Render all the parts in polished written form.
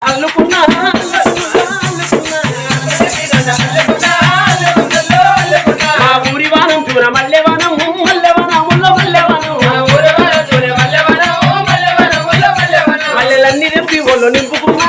అల్లుకున్నా మా ఊరి వానం చూర మల్లెవనం మల్లెవనం మల్లెవనం మల్లెలన్నీ నింపి ఒళ్ళు నింపుకున్నా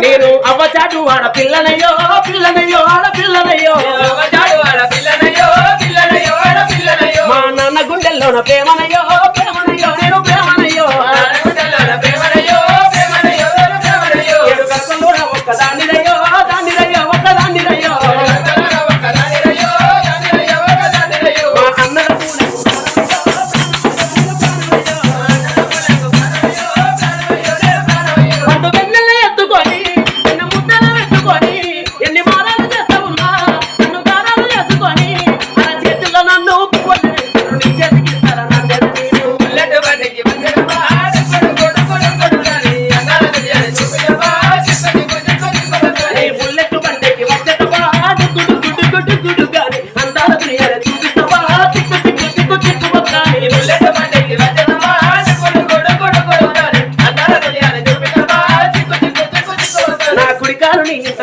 నేను అవ్వచాటు ఆడ పిల్లనయ్యో పిల్లనయ్యో ఆడ పిల్లనయ్యో మా నాన్న గుండెల్లోన ప్రేమనయ్యో ప్రేమనయ్యో నేను ప్రేమనయ్యో ఏడు కర్తలోన ఒక్కదానినయ్యో దానినయ్యో ఒక్కదానినయ్యో మా అన్నల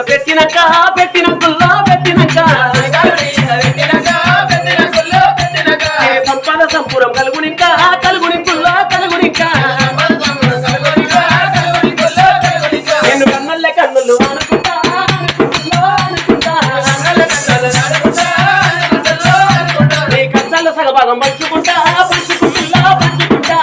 పెట్టినాక పెట్టినకుల్లో పెట్టినాక సంపద సంపురం కలుగునింకా కలుగునింకుల్లో కలుగునింకా నేను కన్నుల్లే కన్నులు అనుకుంటా నీ కష్టాల్లో సగభాగం పంచుకుంటా పంచుకుంటా పంచుకుంటా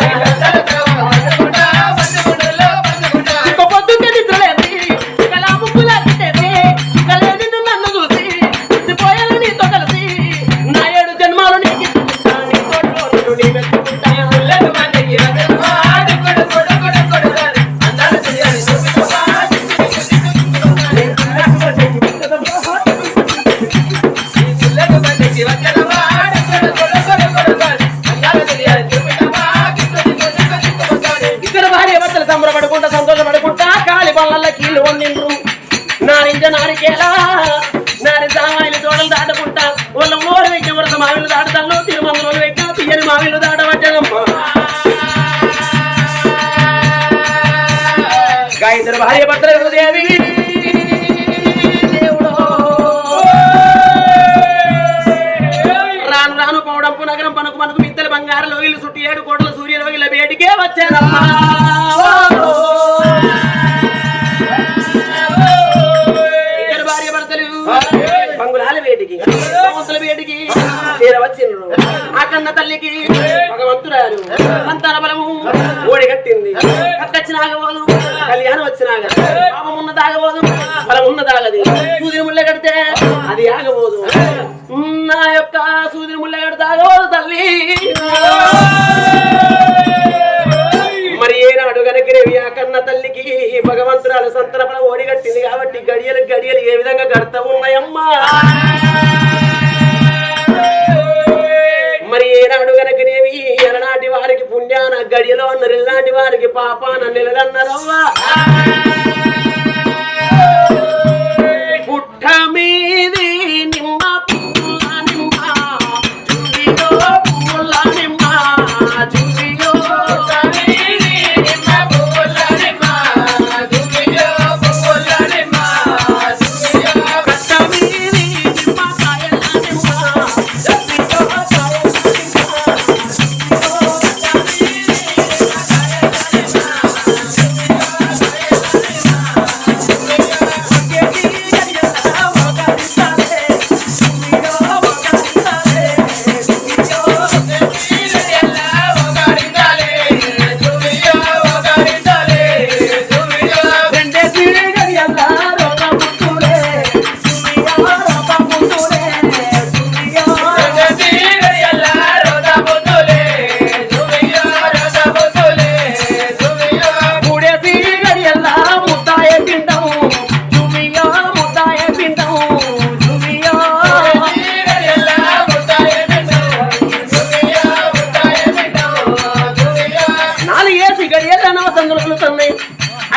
సంబరపడుకుంటా సంతోషపడుకుంటా కాలి పళ్ళ కీళ్ళు వండిండ్రు నారింజ నారికేలా నారి సామాయిలు తోటలు దాటుకుంటా వాళ్ళ నోరు వెక్కి వరస మావిలు దాటుతాను తిరుమంగళూరు వెక్కి తీయని మావిలు దాటవచ్చమ్మా గాయత్రి భార్య భర్తలు దేవి దేవుడు రాను రాను పౌడంపు నగరం పనుకు మనకు మిత్తల బంగారు లోగిలు చుట్టి 7 కోట్ల సూర్య లోగిల వేటికే వచ్చానమ్మా బంగుళాల వేటికి సంవత్సరాల వేటికి చేరవచ్చిండ్రు ఆ కన్న తల్లికి భగవంతురాలు సంతాన బలము ఓడిగట్టింది కక్కచ్చిన ఆగబోదు కళ్యాణం వచ్చినాక పాపం ఉన్నది ఆగబోదు బలం ఉన్నది ఆగది సూదిని ముళ్ళ కడితే అది ఆగబోదు నా యొక్క సూదిని ముళ్ళ కడితే ఆగబోదు తల్లి మరి ఏనాడు గనకరేవి ఆ కన్న తల్లికి భగవంతురాలు సంతాన బలం ఓడిగట్టింది కాబట్టి గడియలు గడియలు ఏ విధంగా గడతా ఉన్నాయమ్మా మరి ఏనాడు గనకనేవి ఎలనాటి వారికి పుణ్యాన గడియలో అన్నారు ఎలనాటి వారికి పాపాన నెలలన్నారవ్వా పుట్ట మీది నిమ్మ పుల్ల నిమ్మ చుడిలో పుల్ల నిమ్మ చుడిలో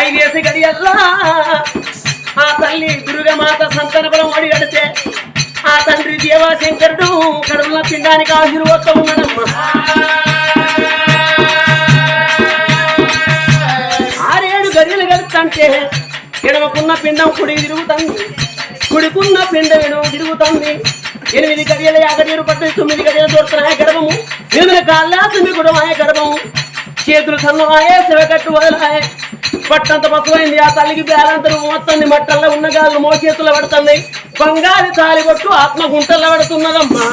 ఐదేసి గడియల్లా ఆ తల్లి దుర్గమాత సంతాన బలం ఓడి గడితే ఆ తండ్రి దేవాశంకరుడు కడుపులో పిండానికి ఆశీర్వతో ఉన్నాడమ్మా. 6-7 గడియలు గడుపుతంటే ఎడమకున్న పిండం కుడికి తిరుగుతుంది, కుడికున్న పిండం ఎడమ తిరుగుతుంది. 8 గడియలు 50 పట్టు 9 గడియలు దొరుకుతున్నాయి గర్భము, 8 కాళ్ళాసింది కూడా మాయ గర్భము, చేతులు సన్నమాయే శివకట్టు వదలాయే, పట్టంత పసువైంది. ఆ తల్లికి బేలంతరు మొత్తం మట్టల్లో ఉన్న గాళ్ళు మోచేతులు పడుతున్నాయి, బంగారు తాలి కొట్టు ఆత్మ గుంటల్లో పడుతున్నదమ్మా.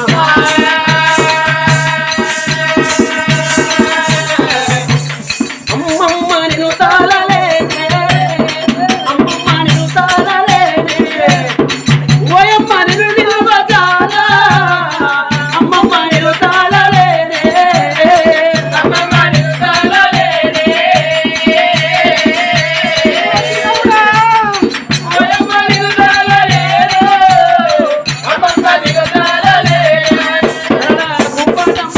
అమ్మమ్మ నిన్ను తాళలేనే, అమ్మమ్మ నిన్ను తాళలేనే, ఓయమ్మ నిన్ను నిలువజాలా, అమ్మమ్మ నిన్ను తాళలేనే, అమ్మమ్మ నిన్ను తాళలేనే, ఓయమ్మ నిన్ను తాళలేనే, అమ్మమ్మ నిన్ను తాళలేనే, గుప్పటం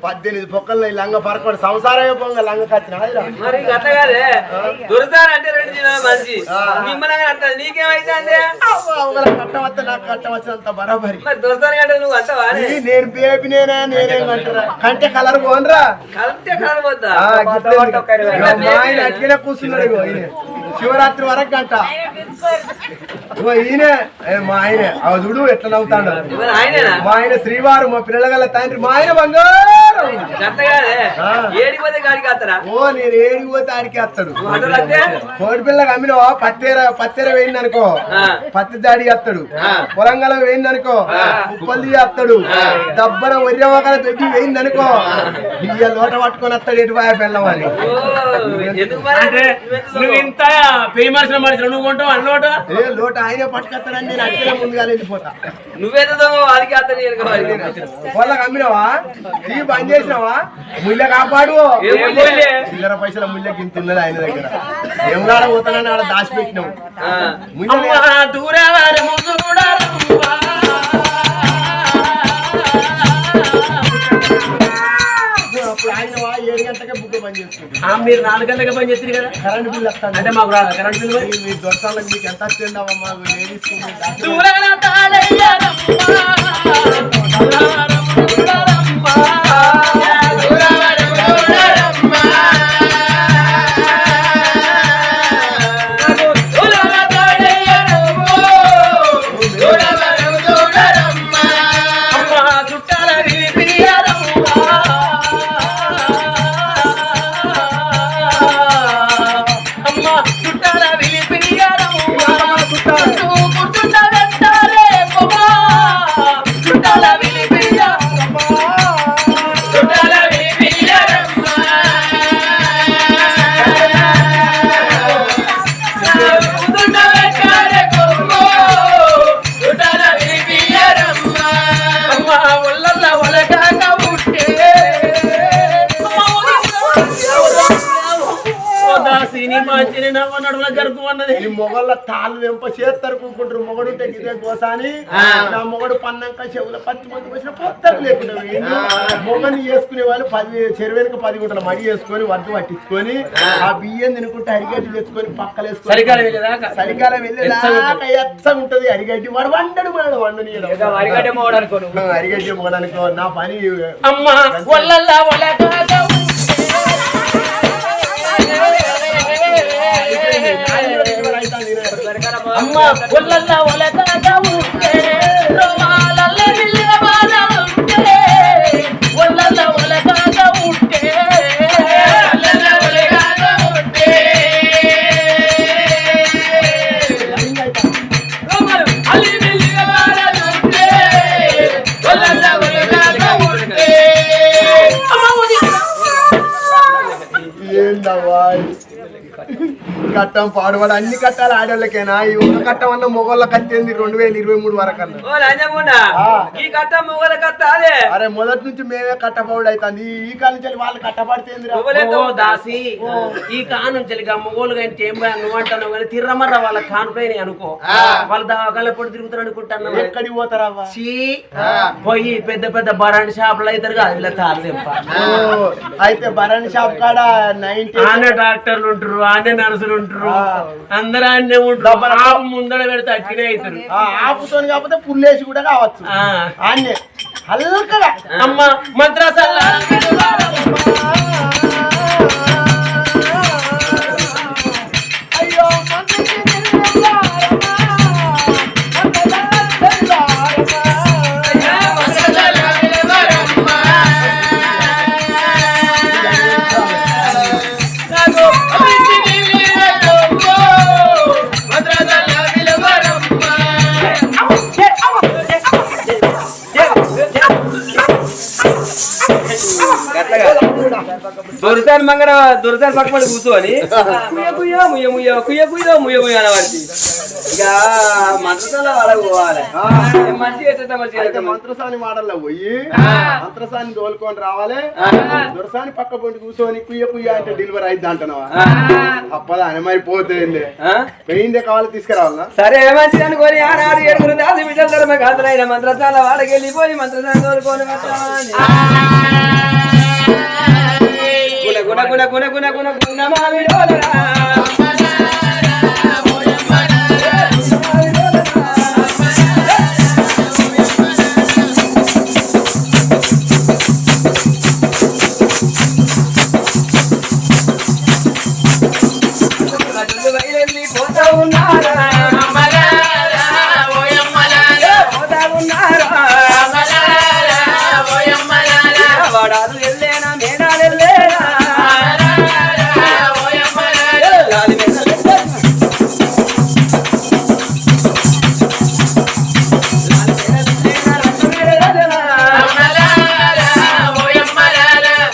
పద్దెనిమిది పొక్కల్లో లంగ పరకొండ సంసారమే పొంగ లంగ కచ్చిన మరి గట్టగానే దొరుకుతారంటే 2 దినాలు మంచి మిమ్మల్ని అర్థం నీకేమైతే కట్టం వస్తే నాకు కట్టం వచ్చినంత బరాబరి. మరి దొరుకుతాను అంటే నువ్వు అంటావా నేను బేబీ నేనేమంటారా కంటే కలర్ పోనరా కలిపితే కలవద్దా మా ఆయన అట్లనే కూర్చున్నాడు. ఇగో ఈయన శివరాత్రి వరకు గంట ఈయన మా ఆయన చూడు ఎట్లా నవ్వుతాడు. ఆయనేనా మా ఆయన శ్రీవారు మా పిల్లల గల తండ్రి, మా ఆయన బంగారు గట్టగానే ఏడిపోతే గాడికి వస్తారా? ఓ నేను ఏడికి పోతే ఆడికి వస్తాడు. కోడి పిల్లకి అమ్మినవా పత్తెర వేయింది అనుకో పత్తి దాడి వస్తాడు, పొలంగల వేయింది అనుకో ఉప్పల్ది వస్తాడు, దబ్బన ఒర్రెమకల పెట్టి వేయింది అనుకో ఇక లోట పట్టుకొని వస్తాడు ఎటు పాయ పిల్లమని. నువ్వు ఇంత ఫేమస్ నువ్వు కొంటావు అన్నోట ఏ లోట ఆయనే పట్టుకొస్తాడని నేను అట్లనే ముందుగా వెళ్ళిపోతా. నువ్వేదో వాడికి అతని పొలంకి అమ్మినవా ఈ బంద్ చేసినావా ముళ్ళ కాపాడు. చిల్లర పైసల ముళ్ళ గింత ఉన్నది ఆయన దగ్గర, ఏమన్నా పోతానని ఆడ దాచిపెట్టినావు. అప్పుడు ఆయన 7 గంటలకే బుక్ పని చేస్తుంది. మీరు 4 గంటలకే పని చేస్తుంది కదా, కరెంట్ బిల్ వస్తాను అంటే మాకు రాదు కరెంట్ బిల్. మీ దొరకాలకు మీకు ఎంత వస్తుండవా మాకు లేడీస్ మొగళ్ళ తాళ్ళు వెంప చేస్తారు కూకుంటారు. మొగడుంటే గిదే కోసాని నా మొగడు పన్నాక చెవుల 10 మంది వచ్చిన పొత్తకు లేకుండా మొగని చేసుకునే వాళ్ళు 10 చెరువునికి 10 గుంటల మడి వేసుకొని వడ్డు పట్టించుకొని ఆ బియ్యం తినుకుంటే అరిగడ్డి తెచ్చుకొని పక్కలేసుకొని చలికాలం వెళ్ళేదాకా ఎచ్చగా ఉంటది అరిగడ్డి. వాడు వండడు వండని అరిగడ్డి మొగడనుకో నా పని అమ్మ ఒళ్ళల్లా ఒలకాగా ఉంటే రోమాలల్ల బిల్లిన బాధ ఉంటే ఒళ్ళల్లా ఒలకాగా ఉంటే ఒళ్ళల్లా ఒలకాగా ఉంటే రోమాలు అల్లి బిల్లిన బాధ ఉంటే ఒళ్ళల్లా ఒలకాగా ఉంటే ఏందవ్వా కట్టం పాడువాడు అన్ని కట్టాలి ఆడోళ్ళకేనా ఈ ఒక కట్టం అన్న మొగోళ్ళకి కట్టేంది 2023 వరకు అన్న ఓ లంజముండా ఈ కట్ట మొగల కట్ట అదే అరే మొదటి నుంచి మేమే కట్టపౌడు అవుతుంది ఈ కాలం నుంచి వాళ్ళు కట్టపడితేంది ఓ దాసి ఈ కాను నుంచి మొగోళ్ళు కానీ ఏం నువ్వు అంటావు కానీ తిర్రమర్ర వాళ్ళ కానుపైన అనుకో వాళ్ళ దాకా పొడి తిరుగుతారు అనుకుంటాను ఎక్కడికి పోతారా పోయి పెద్ద పెద్ద బరాండి షాపులు అవుతారు కాదు ఇలా తారు తెప్ప అయితే బరాని షాప్ కాడ 90 ఆనే డాక్టర్లు ఉంటారు ఆనే నర్సులు ఉంటారు అందరూ ఆనే ఉంటారు ఆపు ముందర పెడితే అట్టినే అవుతారు ఆపుతో కాకపోతే పుల్లేసి కూడా కావచ్చు ఆన్నే హల్కగా అమ్మ మద్రాసల్లా అయ్యో దొరసారి మంగళ దొరసారి పక్కన కూర్చోని కుయ్య ముయ్య ముయ్య కుయ్య కుయ్య ముయ్య ముయ్య అనవాడి ఇక మంత్రసాల వాళ్ళకు పోవాలి మంచిగా మంత్రసాని మాటల్లో పోయి మంత్రసాని తోలుకొని రావాలి దొరసాని పక్క పొంటి కూర్చొని కుయ్య కుయ్య అంటే డెలివరీ అయింది అంటున్నావా అప్పదా అని మరి పోతే పెయిందే కావాలి తీసుకురావాలా సరే మంచిది అనుకోని ఆనాడు 7 దాసి బిడ్డల ధర్మ కాదులైన మంత్రసాల వాడకి వెళ్ళిపోయి మంత్రసాన్ని తోలుకొని గుణ గుణ గుణ గుణ గుణ గుణ మావిడోలరా పోతా ఉన్నారా వాడాలు వెళ్ళేనా మేడాలు వెళ్ళేనా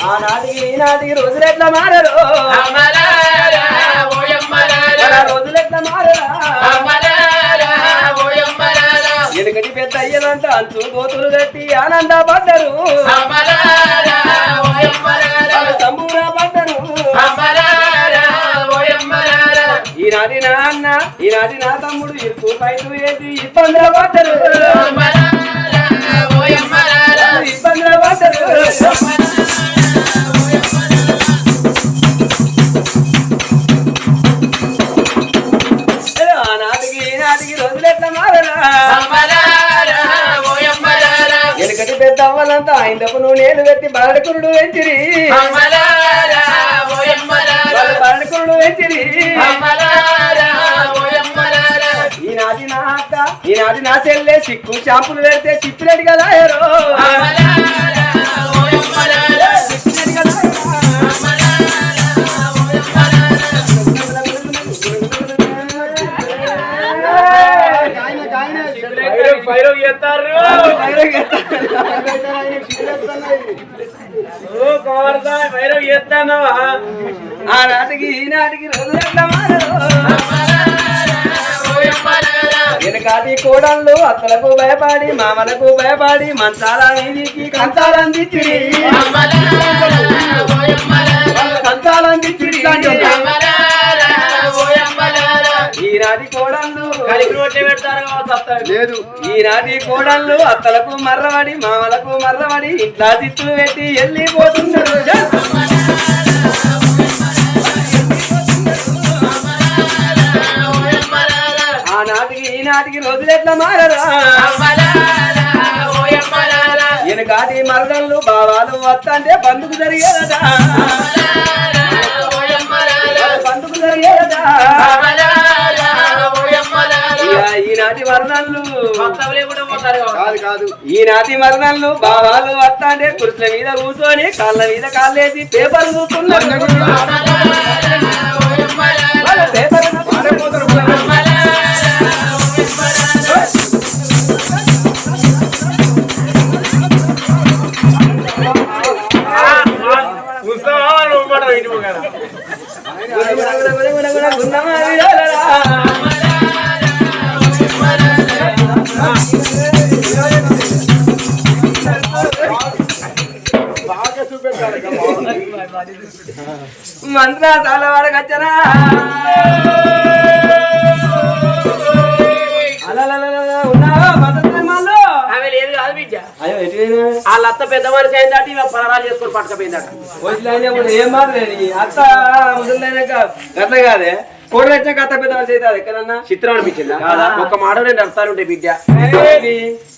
ఆనాటికి ఈనాటికి రోజులెట్లా మారరు రోజులెట్లా మారరా ఎనకటి పెద్ద అయ్యలంట అంచు గోతులు కట్టి ఆనందపడ్డరు సంబూరపడ్డరు ఈనాటి నా అన్న ఈనాటి నా తమ్ముడు ఇరుకు పైపు వేసి ఇబ్బందులు పడ్డరు ఇబ్బందులు పడ్డరు ఆనాటికి ఈనాటికి రోజులెట్లా మారరా ఎనకటి పెద్ద అవ్వాలంతా ఆయనకు నువ్వు నేను పెట్టి బాలకురుడు వెంచిరి బాలకురుడు వెంచిరి ఈనాటి నా అక్క ఈనాటి నా చెల్లె సిక్కు షాంపులు పెడితే చిప్పిరెడ్డి కదా ఆనాటికి ఈనాటికి రోజులెట్లా మారరు వెనకాటి కోడళ్ళు అత్తలకు భయపడి మామలకు భయపడి మంచాల నీదికి కంచాలందిచ్చిరి కంచాలందిచ్చిరి ఈనాటి కోడళ్ళు లేదు ఈనాటి కోడళ్ళు అత్తలకు మర్రబడి మామలకు మర్రబడి ఇట్లా తిట్లు పెట్టి వెళ్ళిపోతున్నారు ఆనాటికి ఈనాటికి రోజులెట్లా మారరా వెనకాటి మరదళ్ళు భావాలు వస్తంటే బంధుకు జరిగేదట బంధుకు జరిగేదట ఈనాటి మరణాలు ఈనాటి మరణాలు భావాలు వస్తాంటే కుర్చీల మీద కూర్చొని కాళ్ళ మీద కాళ్ళేసి పేపర్లు చూస్తున్నారు గున్నమా బాగా చూపెట్టాలి మంత్రాల వాడకచ్చరా అలా ఉన్నావా మంత్రాలు ఆమె లేదు కాదు బిడ్డ అయ్యో ఎటు వాళ్ళ అత్త పెద్ద మనిషి అయిందట ఇక పరాలు చేసుకొని పట్టుకపోయిందట వచ్చిన ఏం మాత్రమే అత్త ముసలిదాక అట్లా కాదే కోడి వచ్చాక అత్త పెద్ద మనిషి అయితే ఎక్కడన్నా చిత్రం అనిపించిందా ఒక మాట నేను అర్థాలు ఉంటాయి బిడ్డ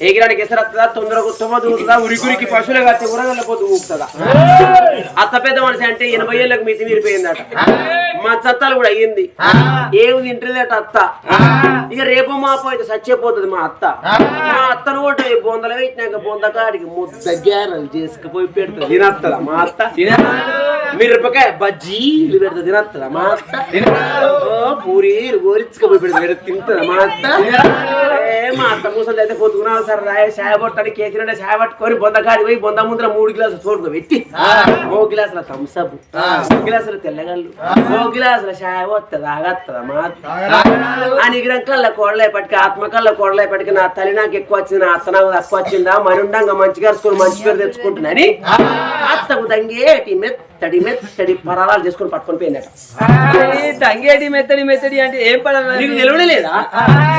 ఎగిరానికి ఎసరత్తదా తొందరగా ఉత్తమ దూరుతుందా ఉరికురికి పశువులు కట్టి ఊరగల్ల పోతూ ఊపుతుందా అత్త పెద్ద మనిషి అంటే 80 ఏళ్ళకి మితి మీరిపోయిందట మా చత్తాలు కూడా అయ్యింది ఏమి తింటలేట అత్త ఇక రేపు మాపో అయితే చచ్చిపోతుంది మా అత్త మా అత్తను కూడా బొందలు పెట్టినాక బొందకాడికి ముద్ద గ్యారలు చేసుకుపోయి పెడుతుంది తినత్తదా మా అత్త మిరపకాయ బజ్జీలు పెడుతుంది తినత్తదా మా అత్త పూరీలు గోరించుకుపోయి పెడుతుంది తింటుందా మా అత్త మా అత్త కూర్చొని అయితే పొద్దుకున్నావు సార్ రాయ చాయ పట్టని కేకిన చాయ పట్టుకొని బొందకాడి పోయి బొంద ముందర 3 గ్లాసులు చోటుకు పెట్టి 3 గ్లాసుల థమ్సప్ 3 గ్లాసుల తెల్లగల్లు 3 గ్లాసుల చాయ వస్తుంది ఆగత్తదా మా అత్త ఆ నిగ్రం కల్లా కోడలేపటికి ఆత్మ కల్లా కోడలేపటికి నా తల్లి నాకు ఎక్కువ వచ్చింది నా అత్త నాకు తక్కువ వచ్చిందా మరి ఉండంగా మంచి కరుచుకొని మంచి పేరు తెచ్చుకుంటున్నాని అత్తకు దంగేటి మెత్తడి పరాలు చేసుకొని పట్టుకొని పోయిందట తంగేటి మెత్తడి అంటే ఏం పడాలి నీకు తెలియడం లేదా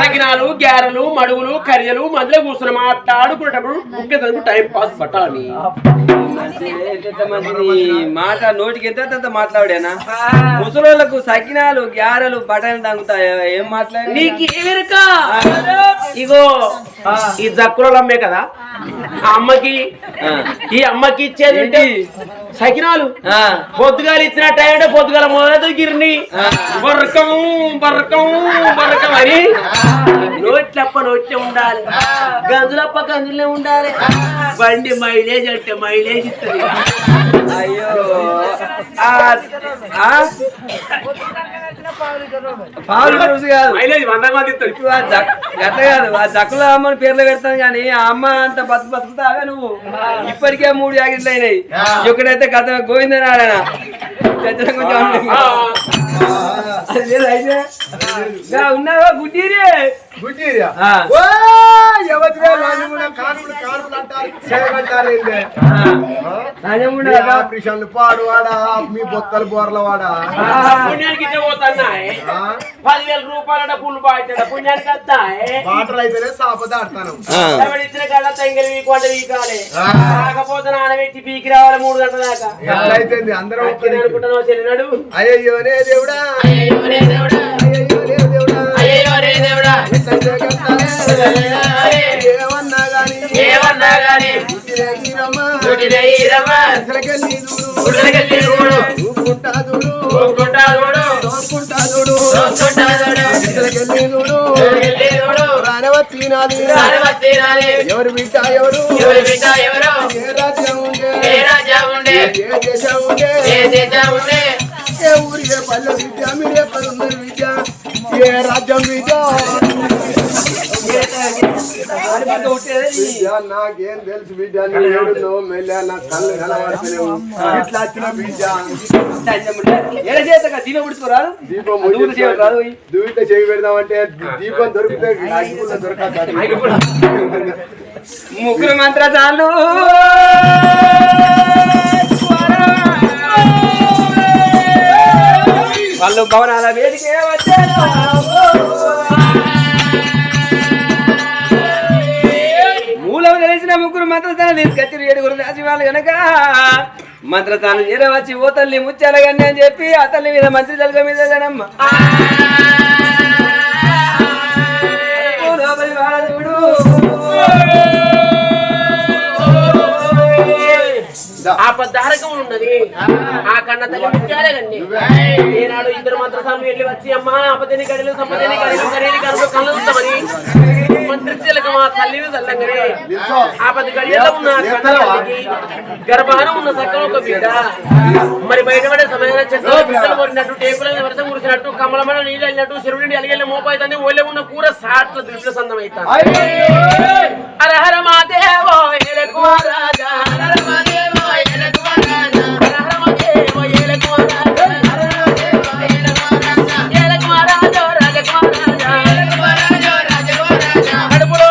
సకినాలు గ్యారెలు మడుగులు కర్యలు మధ్యలో కూర్చుని మాట్లాడుకునేటప్పుడు ముఖ్యంగా టైం పాస్ పట్టాలని మాట నోటికి ఎంత మాట్లాడానా ముసలోళ్ళకు సకినాలు గ్యారెలు బటన్ తంగుతాయా ఏం మాట్లాడి నీకు ఏమెరక ఇగో ఈ జక్కులు అమ్మే కదా ఆ అమ్మకి ఈ అమ్మకి ఇచ్చేది సకినాలు పొద్దుగాలు ఇచ్చిన టైం పొద్దుగాల మొదటి గిరిని బరకం అని నోట్లప్ప నోట్లే ఉండాలి గంజులప్ప గంజులే ఉండాలి బండి మైలేజ్ అంటే మైలేజ్ ఇస్తుంది అయ్యో పాలు కాదు మైలేజ్ 100 మంది ఇస్తుంది అట్లా కాదు ఆ జక్కుల అమ్మని పేర్లు పెడతాను కానీ ఆ అమ్మ అంత బతుకుతావా నువ్వు ఇప్పటికే 3 యాక్సిడెంట్లు అయినాయి ఎక్కడైతే గత గోవిందనారాయణ ఉన్నావా గుడ్డీరే పాడువాడా మీ బొత్తలు బోర్లవాడా పుణ్యానికి పోతున్నాయి 10,000 రూపాయల పుల్లు బాగుంటాడు పుణ్యానికి వస్తాయి వాటర్ అయితేనే సాపద ఆడతాను ఇచ్చిన కళ్ళ తెంగలి వీకోట వీకాలి కాకపోతే నానబెట్టి పీకి రావాలి 3 గంటల దాకా అయిపోయింది అందరం అనుకుంటున్నావు చెల్లినాడు అయ్యోనే దేవుడా ఏమన్నా గాని ఎవరు బిడ్డ ఎవరు ఏ రాజ్యం ఉండే ఏ దేశం ఉండే ఏ ఊరి పల్లె విద్య మీరు ఎక్కడ ఉన్నారు విద్య ఏ రాజ్యం విద్య నాకేం తెలుసు బిడ్డ నువ్వు మెల్ల నా కళ్ళు కనబడుతున్నావు ఇట్లా వచ్చిన బిడ్డ దీపం ఉడుచుకోరాదు దూత చేయి పెడదామంటే దీపం దొరికితే దొరకదు ముగ్గురు మంత్రచాలు వాళ్ళు భవనాల వేదికే వచ్చారు మూలం తెలిసిన ముగ్గురు మంత్రస్థానం తీసుకొచ్చి 7గురు రాసి వాళ్ళు కనుక మంత్రస్థానం చేరవచ్చి ఓ తల్లి ముచ్చాలగండి అని చెప్పి ఆ తల్లి మీద మంత్రి జలగ మీద జనమ్మ ఆ పద్దారకం ఉన్నది ఆ కన్న తల్లి ముత్యాలే కండి ఈనాడు 2 మంత్రసాలు వెళ్ళి వచ్చి అమ్మ అపదని గడిలు సంపదని గడిలు కరేలి కనుక కళ్ళు చూస్తామని మంత్రిత్యలకు మా తల్లిని తల్లంగనే ఆ 10 గడియల్లో ఉన్న కన్న తల్లికి గర్భాన ఉన్న సక్కన ఒక బిడ్డ మరి బయటపడే సమయంలో చెట్లు బిడ్డలు కొరినట్టు టేపుల మీద వర్షం కురిసినట్టు కమలమైన నీళ్ళు వెళ్ళినట్టు చెరువు నుండి అలిగెళ్ళి మోపైతుంది ఒళ్ళే ఉన్న కూర సాట్ల దృష్టి సందం అవుతాను హర మాదేవో రాజా కడుపులో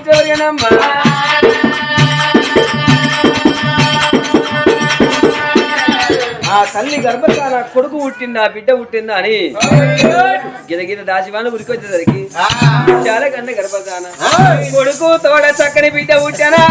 చోరియనమ్మా ఆ తల్లి గర్భకాల కొడుకు పుట్టిందా బిడ్డ పుట్టిందా అని గిద దాసివాళ్ళు ఉరికొచ్చేసరికి చాలా కన్నా గర్భకాన కొడుకు తోడ చక్కని బిడ్డ పుట్టానా